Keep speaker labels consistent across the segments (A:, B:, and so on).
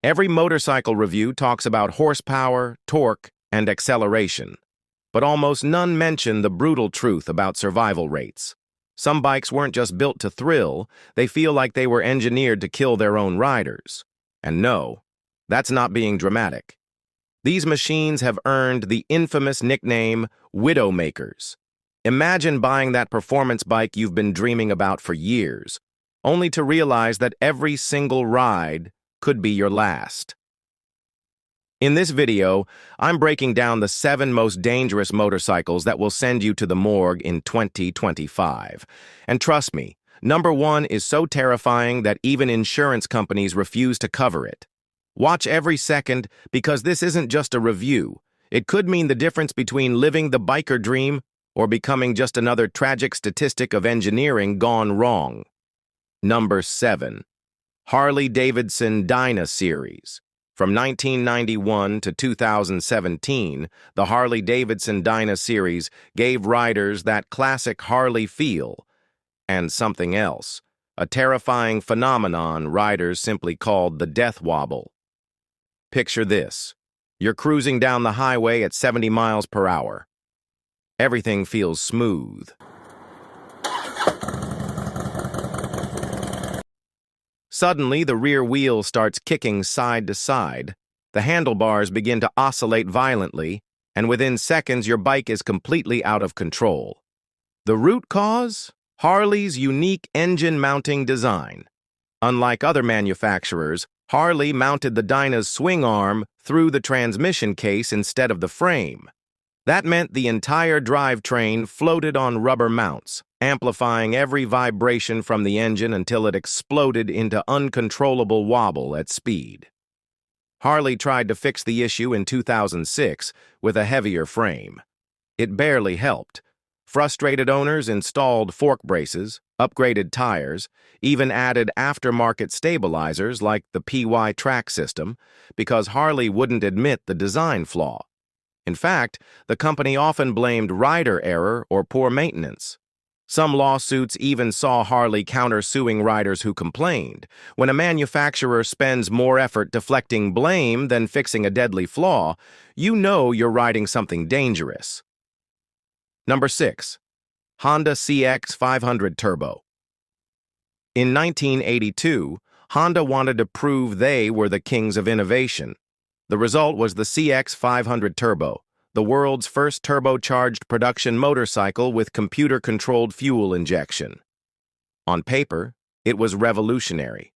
A: Every motorcycle review talks about horsepower, torque, and acceleration, but almost none mention the brutal truth about survival rates. Some bikes weren't just built to thrill, they feel like they were engineered to kill their own riders. And no, that's not being dramatic. These machines have earned the infamous nickname Widowmakers. Imagine buying that performance bike you've been dreaming about for years, only to realize that every single ride could be your last. In this video, I'm breaking down the 7 most dangerous motorcycles that will send you to the morgue in 2025. And trust me, number 1 is so terrifying that even insurance companies refuse to cover it. Watch every second, because this isn't just a review. It could mean the difference between living the biker dream or becoming just another tragic statistic of engineering gone wrong. Number 7. Harley-Davidson Dyna series. From 1991 to 2017, the Harley-Davidson Dyna series gave riders that classic Harley feel, and something else, a terrifying phenomenon riders simply called the death wobble. Picture this. You're cruising down the highway at 70 miles per hour. Everything feels smooth. Suddenly, the rear wheel starts kicking side to side, the handlebars begin to oscillate violently, and within seconds your bike is completely out of control. The root cause? Harley's unique engine mounting design. Unlike other manufacturers, Harley mounted the Dyna's swing arm through the transmission case instead of the frame. That meant the entire drivetrain floated on rubber mounts, amplifying every vibration from the engine until it exploded into uncontrollable wobble at speed. Harley tried to fix the issue in 2006 with a heavier frame. It barely helped. Frustrated owners installed fork braces, upgraded tires, even added aftermarket stabilizers like the PY track system because Harley wouldn't admit the design flaw. In fact, the company often blamed rider error or poor maintenance. Some lawsuits even saw Harley countersuing riders who complained. When a manufacturer spends more effort deflecting blame than fixing a deadly flaw, you know you're riding something dangerous. Number 6. Honda CX-500 Turbo. In 1982, Honda wanted to prove they were the kings of innovation. The result was the CX-500 Turbo, the world's first turbocharged production motorcycle with computer-controlled fuel injection. On paper, it was revolutionary.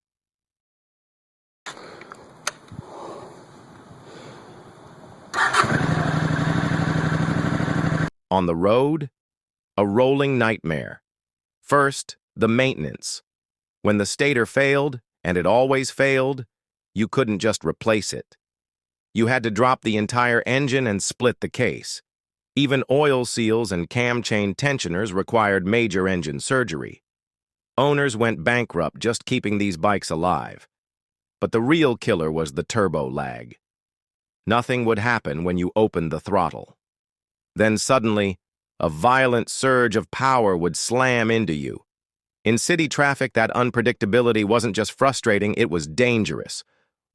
A: On the road, a rolling nightmare. First, the maintenance. When the stator failed, and it always failed, you couldn't just replace it. You had to drop the entire engine and split the case. Even oil seals and cam chain tensioners required major engine surgery. Owners went bankrupt just keeping these bikes alive. But the real killer was the turbo lag. Nothing would happen when you opened the throttle. Then suddenly, a violent surge of power would slam into you. In city traffic, that unpredictability wasn't just frustrating, it was dangerous.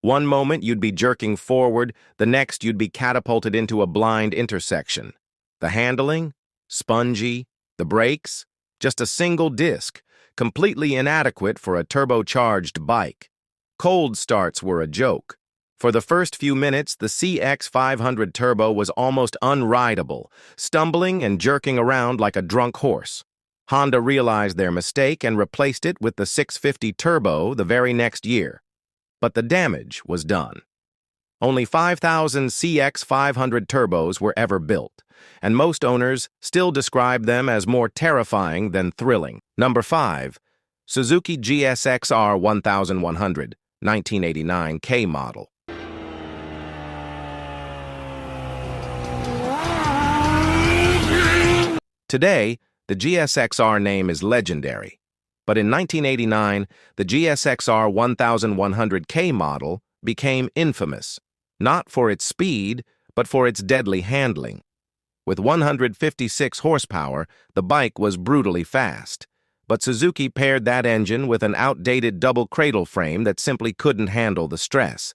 A: One moment you'd be jerking forward, the next you'd be catapulted into a blind intersection. The handling? Spongy. The brakes? Just a single disc, completely inadequate for a turbocharged bike. Cold starts were a joke. For the first few minutes, the CX-500 Turbo was almost unrideable, stumbling and jerking around like a drunk horse. Honda realized their mistake and replaced it with the 650 Turbo the very next year. But the damage was done. Only 5,000 CX-500 Turbos were ever built, and most owners still describe them as more terrifying than thrilling. Number 5. Suzuki GSX-R1100, 1989 K model. Today, the GSX-R name is legendary. But in 1989, the GSX-R1100K model became infamous, not for its speed, but for its deadly handling. With 156 horsepower, the bike was brutally fast, but Suzuki paired that engine with an outdated double cradle frame that simply couldn't handle the stress.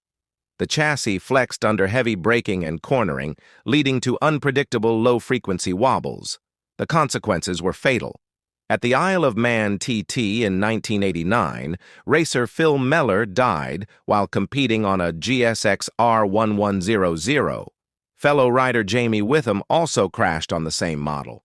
A: The chassis flexed under heavy braking and cornering, leading to unpredictable low-frequency wobbles. The consequences were fatal. At the Isle of Man TT in 1989, racer Phil Meller died while competing on a GSX-R1100. Fellow rider Jamie Witham also crashed on the same model.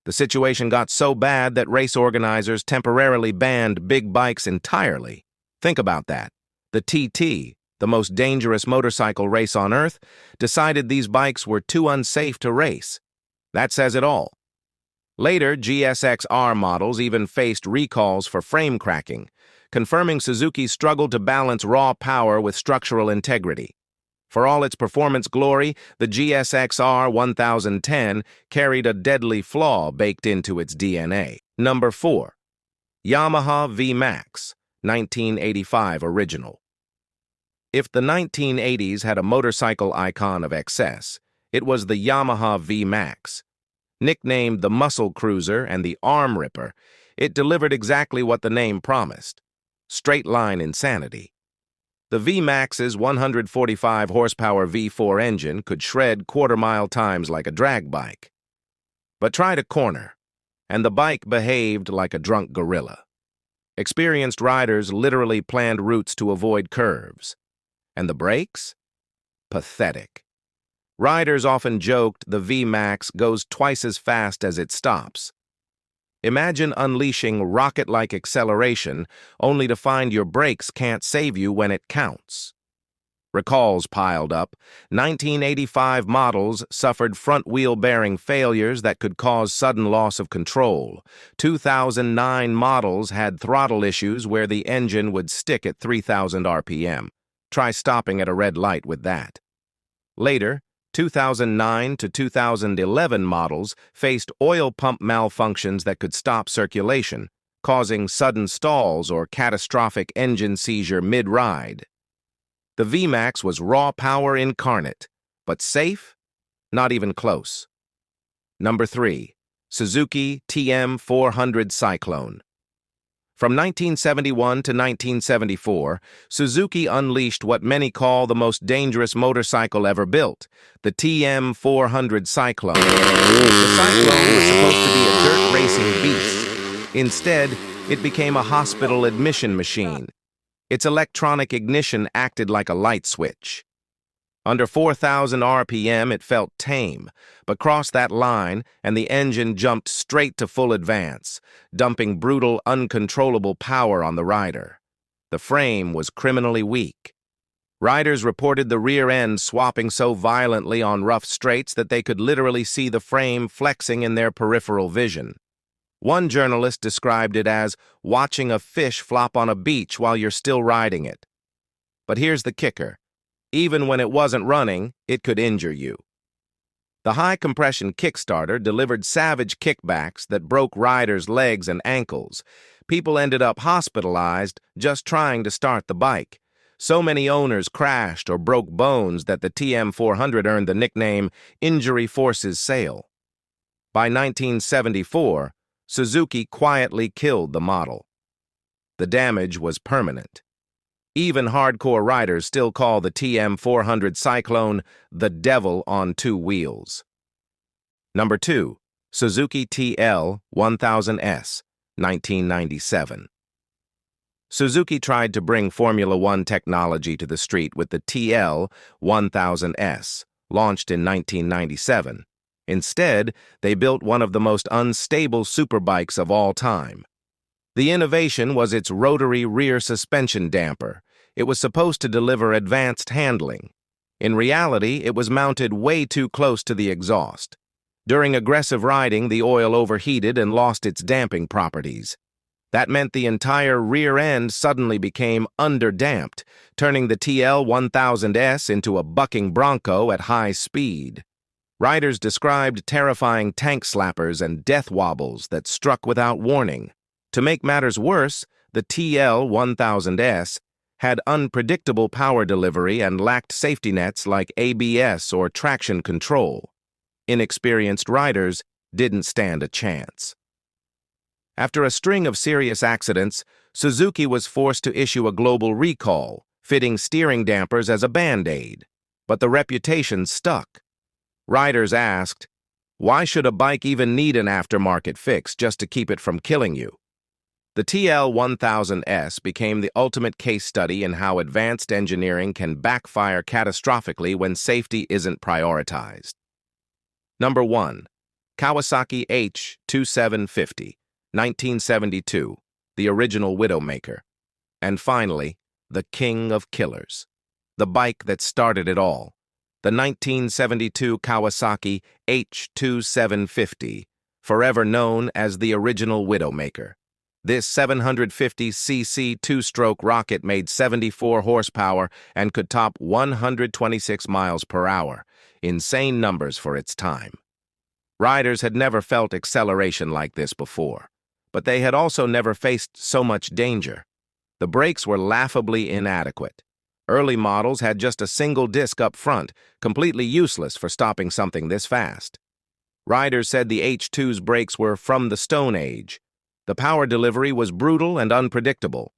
A: The situation got so bad that race organizers temporarily banned big bikes entirely. Think about that. The TT, the most dangerous motorcycle race on Earth, decided these bikes were too unsafe to race. That says it all. Later, GSX-R models even faced recalls for frame cracking, confirming Suzuki's struggle to balance raw power with structural integrity. For all its performance glory, the GSX-R1010 carried a deadly flaw baked into its DNA. Number 4. Yamaha V-Max, 1985 original. If the 1980s had a motorcycle icon of excess, it was the Yamaha V-Max. Nicknamed the Muscle Cruiser and the Arm Ripper, it delivered exactly what the name promised: straight-line insanity. The V-Max's 145 horsepower V4 engine could shred quarter-mile times like a drag bike. But try to corner, and the bike behaved like a drunk gorilla. Experienced riders literally planned routes to avoid curves. And the brakes? Pathetic. Riders often joked the V-Max goes twice as fast as it stops. Imagine unleashing rocket-like acceleration only to find your brakes can't save you when it counts. Recalls piled up. 1985 models suffered front-wheel bearing failures that could cause sudden loss of control. 2009 models had throttle issues where the engine would stick at 3,000 RPM. Try stopping at a red light with that. Later, 2009 to 2011 models faced oil pump malfunctions that could stop circulation, causing sudden stalls or catastrophic engine seizure mid-ride. The V-Max was raw power incarnate, but safe? Not even close. Number 3. Suzuki TL1000S Cyclone. From 1971 to 1974, Suzuki unleashed what many call the most dangerous motorcycle ever built, the TL1000 Cyclone. The Cyclone was supposed to be a dirt racing beast. Instead, it became a hospital admission machine. Its electronic ignition acted like a light switch. Under 4,000 RPM, it felt tame, but crossed that line and the engine jumped straight to full advance, dumping brutal, uncontrollable power on the rider. The frame was criminally weak. Riders reported the rear end swapping so violently on rough straights that they could literally see the frame flexing in their peripheral vision. One journalist described it as watching a fish flop on a beach while you're still riding it. But here's the kicker. Even when it wasn't running, it could injure you. The high-compression Kickstarter delivered savage kickbacks that broke riders' legs and ankles. People ended up hospitalized just trying to start the bike. So many owners crashed or broke bones that the TL1000 earned the nickname Injury Force's Sale. By 1974, Suzuki quietly killed the model. The damage was permanent. Even hardcore riders still call the TL1000 Cyclone the devil on two wheels. Number 2. Suzuki TL1000S, 1997. Suzuki tried to bring Formula One technology to the street with the TL1000S, launched in 1997. Instead, they built one of the most unstable superbikes of all time. The innovation was its rotary rear suspension damper. It was supposed to deliver advanced handling. In reality, it was mounted way too close to the exhaust. During aggressive riding, the oil overheated and lost its damping properties. That meant the entire rear end suddenly became underdamped, turning the TL1000S into a bucking bronco at high speed. Riders described terrifying tank slappers and death wobbles that struck without warning. To make matters worse, the TL1000S had unpredictable power delivery and lacked safety nets like ABS or traction control. Inexperienced riders didn't stand a chance. After a string of serious accidents, Suzuki was forced to issue a global recall, fitting steering dampers as a band-aid, but the reputation stuck. Riders asked, why should a bike even need an aftermarket fix just to keep it from killing you? The TL1000S became the ultimate case study in how advanced engineering can backfire catastrophically when safety isn't prioritized. Number 1. Kawasaki H2 1972, the original Widowmaker. And finally, the king of killers, the bike that started it all, the 1972 Kawasaki H2 forever known as the original Widowmaker. This 750cc two-stroke rocket made 74 horsepower and could top 126 miles per hour, insane numbers for its time. Riders had never felt acceleration like this before, but they had also never faced so much danger. The brakes were laughably inadequate. Early models had just a single disc up front, completely useless for stopping something this fast. Riders said the H2's brakes were from the Stone Age. The power delivery was brutal and unpredictable.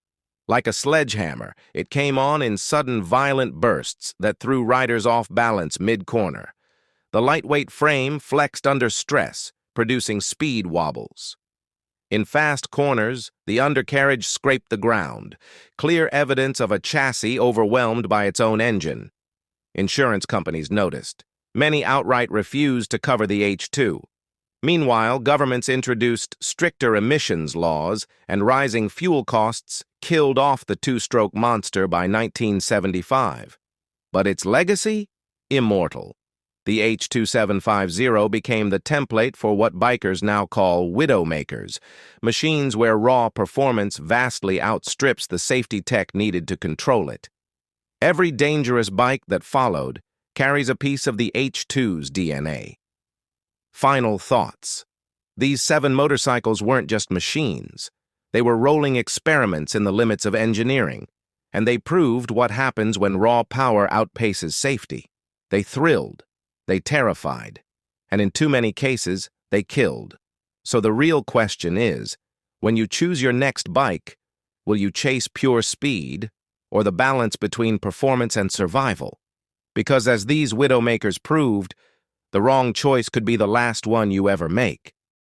A: Like a sledgehammer, it came on in sudden, violent bursts that threw riders off balance mid-corner. The lightweight frame flexed under stress, producing speed wobbles. In fast corners, the undercarriage scraped the ground, clear evidence of a chassis overwhelmed by its own engine. Insurance companies noticed. Many outright refused to cover the H2. Meanwhile, governments introduced stricter emissions laws, and rising fuel costs killed off the two-stroke monster by 1975. But its legacy? Immortal. The H2750 became the template for what bikers now call Widowmakers, machines where raw performance vastly outstrips the safety tech needed to control it. Every dangerous bike that followed carries a piece of the H2's DNA. Final thoughts. These 7 motorcycles weren't just machines. They were rolling experiments in the limits of engineering, and they proved what happens when raw power outpaces safety. They thrilled, they terrified, and in too many cases, they killed. So the real question is, when you choose your next bike, will you chase pure speed or the balance between performance and survival? Because as these Widowmakers proved, the wrong choice could be the last one you ever make.